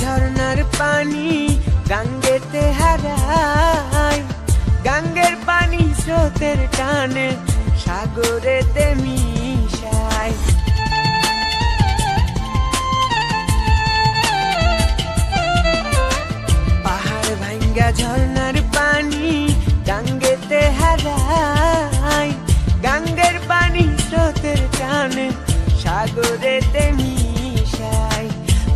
ঝর্ণার পানি গাঙ্গেতে হারায়, গাঙ্গের পানি স্রোতের টানে সাগরেতে মিশায়। পাহাড় ভাঙ্গা ঝর্ণার পানি গাঙ্গেতে হারায়, গাঙ্গের পানি স্রোতের টানে সাগরেতে মিশায়।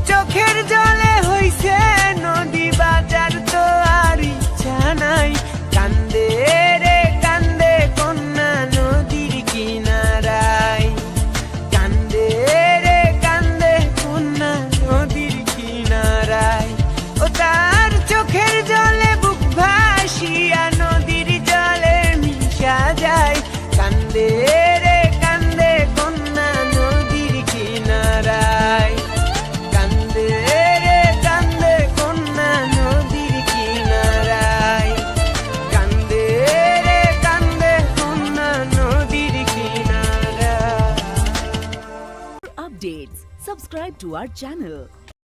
চোখের জলে হইছে নদী বাজার তো আর ইচ্ছা নাই, কান্দে রে কান্দে কন্যা নদীর কিনারায়, কান্দে রে কান্দে কন্যা নদীর কিনারায়। ও তার চোখের জলে বুক ভাসিয়া নদীর জলে মিশা যায়, কান্দে রে কান্দে কন্যা নদীর কিনারায়, কান্দে রে কান্দে কন্যা নদীর কিনারায়, কান্দে রে কান্দে কন্যা নদীর কিনারায়। updates, subscribe to our channel